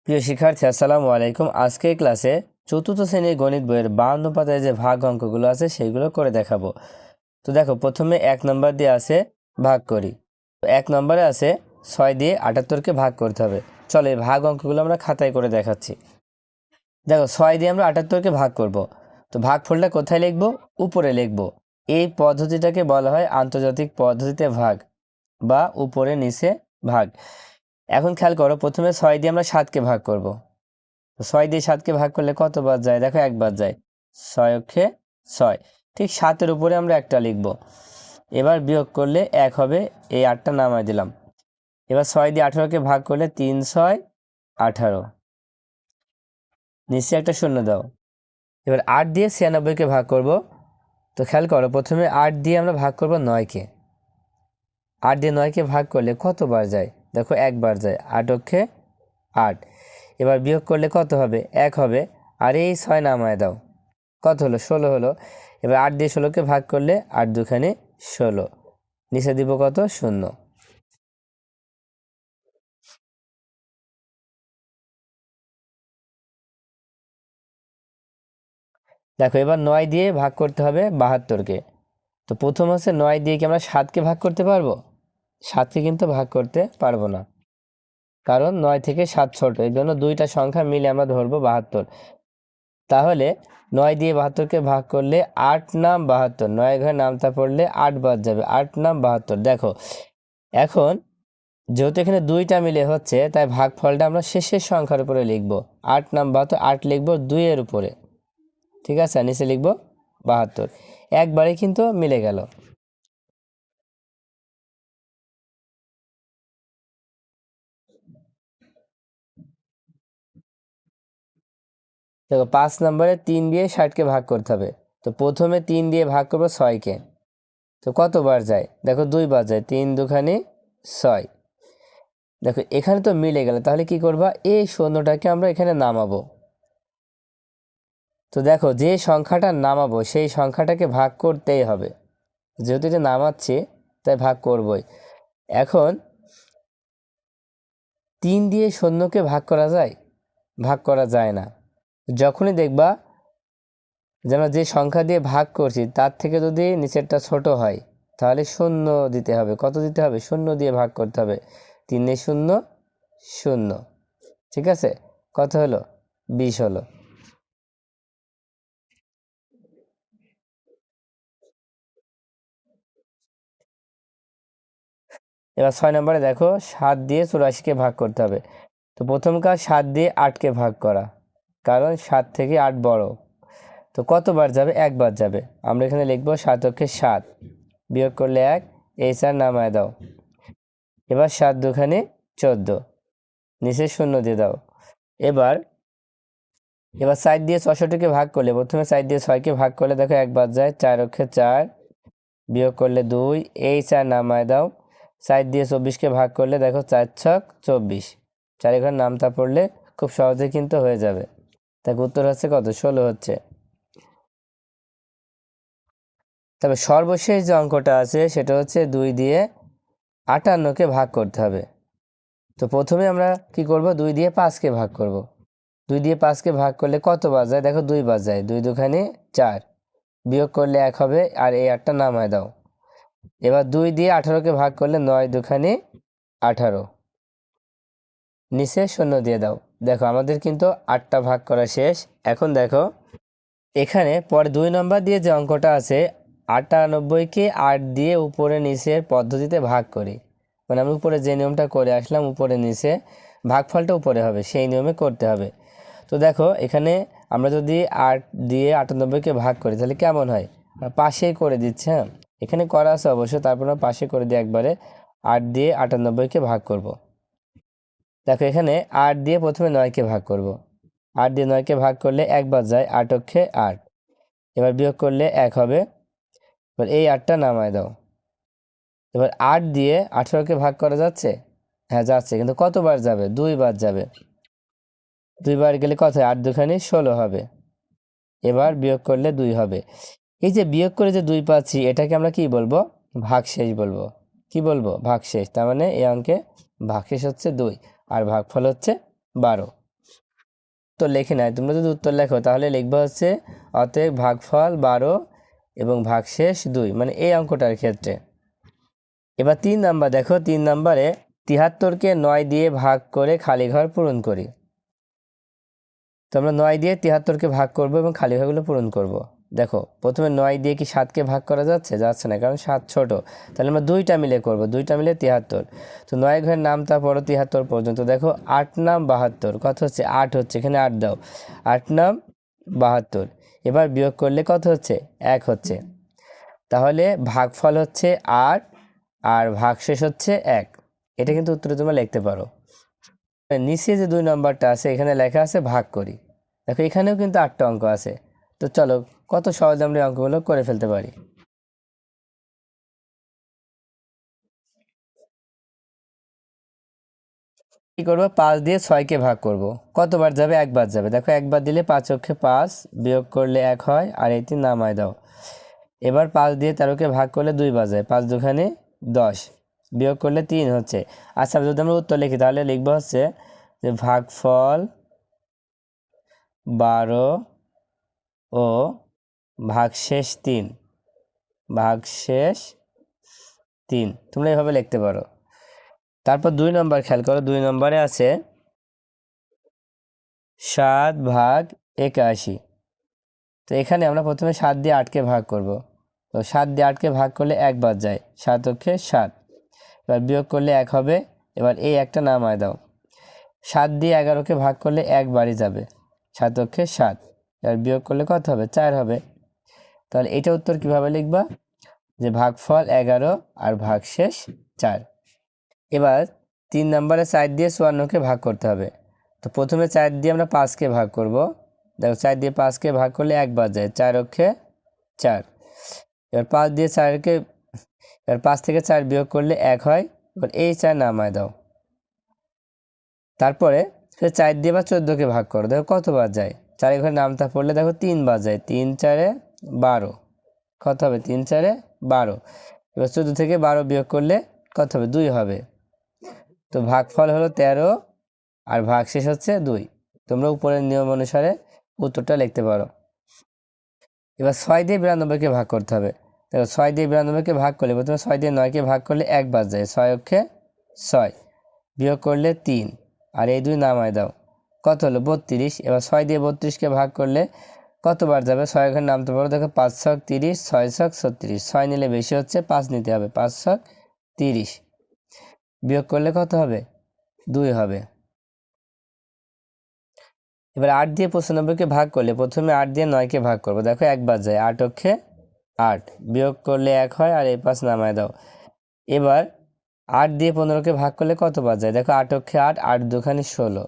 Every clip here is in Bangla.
প্রিয় শিক্ষার্থী, আসসালামু আলাইকুম। আজকের ক্লাসে চতুর্থ শ্রেণীর গণিত বইয়ের 52 পাতায় যে ভাগ অঙ্কগুলো আছে সেইগুলো করে দেখাবো। তো দেখো, প্রথমে 1 নম্বর দিয়ে আছে ভাগ করি। তো 1 নম্বরে আছে 6 দিয়ে 78কে ভাগ করতে হবে। চলো এই ভাগ অঙ্কগুলো আমরা খাতায় করে দেখাচ্ছি। দেখো, 6 দিয়ে আমরা 78কে ভাগ করব। তো ভাগফলটা কোথায় লিখবো? উপরে লিখবো। এই পদ্ধতিটাকে বলা হয় আন্তর্জাতিক পদ্ধতিতে ভাগ বা উপরে নিচে ভাগ। এখন খেয়াল করো, প্রথমে 6 দিয়ে আমরা 7কে ভাগ করব। 6 দিয়ে 7কে ভাগ করলে কত বার যায়? দেখো, একবার যায়। 6 অক্ষে 6। ঠিক 7-এর উপরে আমরা একটা লিখব। এবার বিয়োগ করলে 1 হবে, এই 8টা নামায় দিলাম। এবার 6 দিয়ে 18কে ভাগ করলে 3 6 18, নিচে একটা শূন্য দাও। এবার 8 দিয়ে 96কে ভাগ করব। তো খেয়াল করো, প্রথমে 8 দিয়ে আমরা ভাগ করব 9কে। 8 দিয়ে 9কে ভাগ করলে কতবার যায়? দেখো, একবার যায়। 8 অক্ষে 8। এবার বিয়োগ করলে কত হবে? 1 হবে, আর এই 6 নামায় দাও। কত হলো? 16 হলো। এবার 8 দিয়ে 16কে ভাগ করলে 8 দুখানে 16, নিচে দিব কত? 0। দেখো, এবার 9 দিয়ে ভাগ করতে হবে 72কে। তো প্রথম হচ্ছে 9 দিয়ে কি আমরা 7কে ভাগ করতে পারবো? 7কে কিন্তু ভাগ করতে পারবো না, কারণ 9 থেকে 7 ছোট, এই জন্য দুইটা সংখ্যা মিলে আমরা ধরবো 72। তাহলে 9 দিয়ে 72কে ভাগ করলে 8 নাম 72, 9 ঘরে নামতা পড়লে 8 বাদ যাবে, 8 নাম 72। দেখো, এখন যেহেতু এখানে দুইটা মিলে হচ্ছে, তাই ভাগফলটা আমরা শেষের সংখ্যার উপরে লিখব। 8 নাম 72, 8 লিখবো 2 এর উপরে। ঠিক আছে, নিচে লিখবো 72। একবারে কিন্তু মিলে গেল। দেখো, 5 নম্বরে 3 দিয়ে 60কে ভাগ করতে হবে। তো প্রথমে 3 দিয়ে ভাগ করবো 6কে। তো কতবার যায়? দেখো, 2 বার যায়। 3 দুখানি 6। দেখো, এখানে তো মিলে গেল। তাহলে কি করবা? এই শূন্যটাকে আমরা এখানে নামাবো। তো দেখো, যে সংখ্যাটা নামাবো সেই সংখ্যাটাকে ভাগ করতেই হবে। যেহেতু এটা নামাচ্ছি, তাই ভাগ করবই। এখন 3 দিয়ে শূন্যকে ভাগ করা যায়? ভাগ করা যায় না। যখনই দেখবা যে আমরা যে সংখ্যা দিয়ে ভাগ করছি তার থেকে যদি নিচেরটা ছোট হয়, তাহলে শূন্য দিতে হবে। কত দিতে হবে? শূন্য দিয়ে ভাগ করতে হবে। 3 শূন্য 0। ঠিক আছে, কত হলো? 20 হলো। এবার 6 নম্বরে দেখো, 7 দিয়ে 84কে ভাগ করতে হবে। তো প্রথম কাজ 7 দিয়ে 8কে ভাগ করা, কারণ 7 থেকে 8 বড়। তো কতবার যাবে? একবার যাবে। আমরা এখানে লিখবো 7 অক্ষে 7, বিয়োগ করলে 1, এই 4 নামায় দাও। এবার 7 দুখানে 14, নিচে শূন্য দিয়ে দাও। এবার এবার 4 দিয়ে 64কে ভাগ করলে, প্রথমে 4 দিয়ে 6কে ভাগ করলে দেখো একবার যায়। 4 অক্ষে 4, বিয়োগ করলে 2, এই 4 নামায় দাও। 4 দিয়ে 24কে ভাগ করলে দেখো 4 ছক 24, 4 ঘর নামতা পড়লে খুব সহজে কিন্তু হয়ে যাবে। তাই উত্তর হচ্ছে কত? 16 হচ্ছে। তবে সর্বশেষ যে অঙ্কটা আছে সেটা হচ্ছে 2 দিয়ে 58কে ভাগ করতে হবে। তো প্রথমে আমরা কি করব? 2 দিয়ে 5কে ভাগ করব। 2 দিয়ে 5কে ভাগ করলে কত বার যায়? দেখো, 2 বার যায়। 2 দুখানে 4, বিয়োগ করলে 1 হবে, আর এই 8টা নামায় দাও। এবার 2 দিয়ে 18কে ভাগ করলে 9 দুখানে 18, নিচে শূন্য দিয়ে দাও। দেখো, আমাদের কিন্তু 8টা ভাগ করা শেষ। এখন দেখো, এখানে পরে 2 নম্বর দিয়ে যে অঙ্কটা আছে, 98কে 8 দিয়ে উপরে নিচের পদ্ধতিতে ভাগ করি। মানে আমি উপরে যে নিয়মটা করে আসলাম, উপরে নিচে ভাগফলটা উপরে হবে, সেই নিয়মে করতে হবে। তো দেখো, এখানে আমরা যদি 8 দিয়ে 98কে ভাগ করি তাহলে কেমন হয়? পাশেই করে দিচ্ছে। হ্যাঁ, এখানে করা আছে অবশ্য, তারপর আমরা পাশে করে দিই একবারে। 8 দিয়ে 98কে ভাগ করব। দেখো, এখানে 8 দিয়ে প্রথমে 9কে ভাগ করব। 8 দিয়ে 9কে ভাগ করলে একবার যায়। 8 অক্ষে 8, এবার বিয়োগ করলে 1 হবে। এবার এই 8টা নামায় দাও। এবার 8 দিয়ে 18কে ভাগ করা যাচ্ছে? হ্যাঁ, যাচ্ছে, কিন্তু কতবার যাবে? 2 বার যাবে। 2 বার গেলে কত হয়? 8 দুখানি 16 হবে। এবার বিয়োগ করলে 2 হবে। এই যে বিয়োগ করে যে 2 পাচ্ছি, এটাকে আমরা কি বলবো? ভাগশেষ বলবো। কি বলবো? ভাগশেষ। তার মানে এই অঙ্কে ভাগশেষ হচ্ছে 2, আর ভাগফল হচ্ছে 12। উত্তর লেখি নাই, তোমরা যদি উত্তর লেখো তাহলে লিখবা হচ্ছে অতএব ভাগফল 12 এবং ভাগশেষ 2, মানে এই অঙ্কটার ক্ষেত্রে। এবার 3 নাম্বার দেখো, 3 নাম্বারে 73কে 9 দিয়ে ভাগ করে খালি ঘর পূরণ করি। তো আমরা 9 দিয়ে 73কে ভাগ করব এবং খালি ঘরগুলো পূরণ করব। দেখো প্রথমে 9 দিয়ে কি 7কে ভাগ করা যাচ্ছে? যাচ্ছে না, কারণ 7 ছোট। তাহলে আমরা দুইটা মিলে করব, দুইটা মিলে 73। তো 9 ঘরের নামটা পড়ো 73 পর্যন্ত। দেখো 8 নাম 72, কত হচ্ছে? 8 হচ্ছে, এখানে 8 দাও। 8 নাম 72। এবার বিয়োগ করলে কত হচ্ছে? 1 হচ্ছে। তাহলে ভাগফল হচ্ছে 8 আর ভাগশেষ হচ্ছে 1। এটা কিন্তু উত্তরে তোমরা লিখতে পারো। নিচে যে 2 নম্বরটা আছে এখানে লেখা আছে ভাগ করি। দেখো এখানেও কিন্তু 8টা অঙ্ক আছে। তো চলো কত সহজে আমরা এই অঙ্কগুলো করে ফেলতে পারি। কি করবো? 5 দিয়ে 6কে ভাগ করব। কতবার যাবে? একবার যাবে। দেখো একবার দিলে 5 অক্ষে 5, বিয়োগ করলে 1 হয়, আর এই 3 নামায় দাও। এবার 5 দিয়ে 13কে ভাগ করলে 2 বার যায়, 5 দুখানে 10, বিয়োগ করলে 3 হচ্ছে। আচ্ছা যদি আমরা উত্তর লিখি তাহলে লিখবো হচ্ছে যে ভাগফল 12 ও ভাগশেষ 3, ভাগশেষ 3, তোমরা এভাবে লিখতে পারো। তারপর 2 নম্বর খেয়াল করো, 2 নম্বরে আছে 7 ভাগ 81। তো এখানে আমরা প্রথমে 7 দিয়ে 8কে ভাগ করব। তো 7 দিয়ে 8কে ভাগ করলে 1 বাদ যায়, 7 অক্ষে 7। এবার বিয়োগ করলে 1 হবে। এবার এই একটা নামায় দাও। 7 দিয়ে 11কে ভাগ করলে 1 বাড়ি যাবে, 7 অক্ষে 7। এবার বিয়োগ করলে কত হবে? 4 হবে। তাহলে এটা উত্তর কিভাবে লিখবা? যে ভাগফল 11 আর ভাগশেষ 4। এবার 3 নম্বরে 4 দিয়ে 54কে ভাগ করতে হবে। তো প্রথমে 4 দিয়ে আমরা 5কে ভাগ করব। দেখো 4 দিয়ে 5কে ভাগ করলে 1 বাদ যায়, 4 অক্ষে 4। এবার 5 দিয়ে 4কে, এবার 5 থেকে 4 বিয়োগ করলে 1 হয়। এবার এই 4 নামায় দাও। তারপরে 4 দিয়ে বা 14কে ভাগ করো। দেখো কত বার যায়? 4 ঘরে নামতা পড়লে দেখো 3 বার যায়, 3 4 12। কত হবে? 3 4 12। এবার 14 থেকে 12 বিয়োগ করলে কত হবে? 2 হবে। তো ভাগফল হলো 13 আর ভাগশেষ হচ্ছে 2। তোমরা উপরের নিয়ম অনুসারে উত্তরটা লিখতে পারো। এবার 6 দিয়ে 92কে ভাগ করতে হবে। দেখো 6 দিয়ে 92কে ভাগ করলে প্রথমে 6 দিয়ে 9কে ভাগ করলে 1 বাদ যায়, 6 অক্ষে 6, বিয়োগ করলে 3, আর এই 2 নামায় দাও। কত হলো? 32। এবার 6 দিয়ে 32কে ভাগ করলে কতবার যাবে? 6 ঘরে নামতে পারো। দেখো 5 ছক 30, 6 ছক 36, 6 নিলে বেশি হচ্ছে, 5 নিতে হবে, 5 ছক 30, বিয়োগ করলে কত হবে? 2 হবে। এবার 8 দিয়ে 95কে ভাগ করলে প্রথমে 8 দিয়ে 9কে ভাগ করবো। দেখো 1 বাদ যায়, 8 অক্ষে 8, বিয়োগ করলে 1 হয়, আর এই 5 নামায় দাও। এবার 8 দিয়ে 15কে ভাগ করলে কত বার যায়? দেখো 8 অক্ষে 8, 8 দুখানি 16,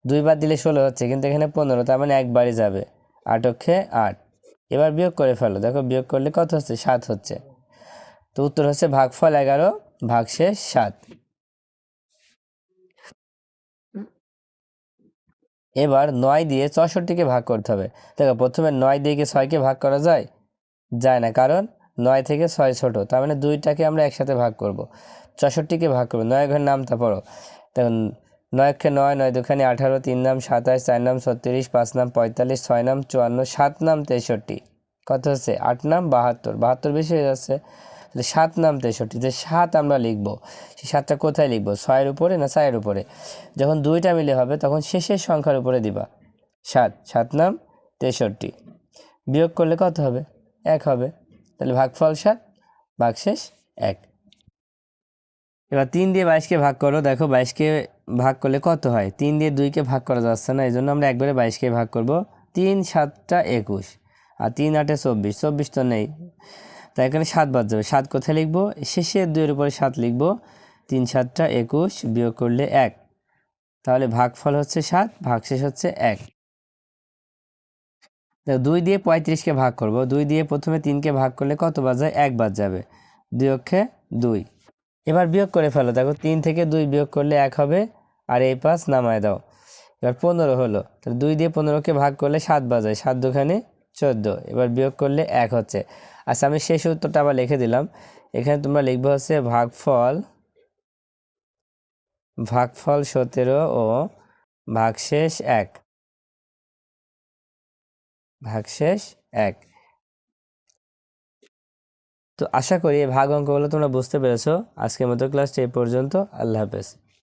2 বার দিলে 16 হচ্ছে, কিন্তু এখানে 15, তার মানে একবারই যাবে, 8 অক্ষে 8। এবার বিয়োগ করে ফেলো। দেখো বিয়োগ করলে কত হচ্ছে? 7 হচ্ছে। তো উত্তর হচ্ছে ভাগফল 11 ভাগশেষ 7। এবার 9 দিয়ে 64কে ভাগ করতে হবে। দেখো প্রথমে 9 দিয়ে কি 6কে ভাগ করা যায়? যায় না, কারণ 9 থেকে 6 ছোট, তার মানে 2টাকে আমরা একসাথে ভাগ করব। 64কে ভাগ করবো। 9 ঘর নামটা পড়ো। দেখুন 9 অক্ষে 9, 9 দুখানি 18, 3 নাম 27, 4 নাম 36, 5 নাম 45, 6 নাম 54, 7 নাম 63, কত হচ্ছে? 8 নাম 72, 72 বেশি হয়ে যাচ্ছে। তাহলে 7 নাম 63, যে 7 আমরা লিখবো, সেই 7টা কোথায় লিখবো? 6-এর উপরে না 4-এর উপরে? যখন 2টা মিলে হবে তখন শেষের সংখ্যার উপরে দিবা 7, 7 নাম 63, বিয়োগ করলে কত হবে? 1 হবে। তাহলে ভাগফল 7, ভাগশেষ 1। এবার 3 দিয়ে 22কে ভাগ করো। দেখো 22কে ভাগ করলে কত হয়? 3 দিয়ে 2কে ভাগ করা যাচ্ছে না, এই জন্য আমরা একবারে 22কে ভাগ করব। 3 7টা 21, আর 3 8 24, 24 তো নেই, তাই এখানে 7 বাদ যাবে। 7 কোথায় লিখবো? শেষের 2-এর উপরে 7 লিখবো। 3 7টা 21, বিয়োগ করলে 1, তাহলে ভাগফল হচ্ছে 7, ভাগশেষ হচ্ছে 1। 2 দিয়ে 35কে ভাগ করব। 2 দিয়ে প্রথমে 3কে ভাগ করলে কত বাদ যায়? 1 বাদ যাবে, 2 অক্ষে 2। এবার বিয়োগ করে ফেলো। দেখো 3 থেকে 2 বিয়োগ করলে 1 হবে, আর এই 5 নামায় দাও। এবার 15 হলো। তাহলে 2 দিয়ে 15কে ভাগ করলে 7 বাজায়, 7 দুখানে 14, এবার বিয়োগ করলে 1 হচ্ছে। আচ্ছা আমি শেষ উত্তরটা আবার লিখে দিলাম। এখানে তোমরা লিখবে হচ্ছে ভাগফল 17 ও ভাগশেষ 1। ভাগশেষ 1। তো আশা করি এই ভাগ অঙ্কগুলো তোমরা বুঝতে পেরেছো। আজকের মতো ক্লাসটি এই পর্যন্ত। আল্লাহ হাফেজ।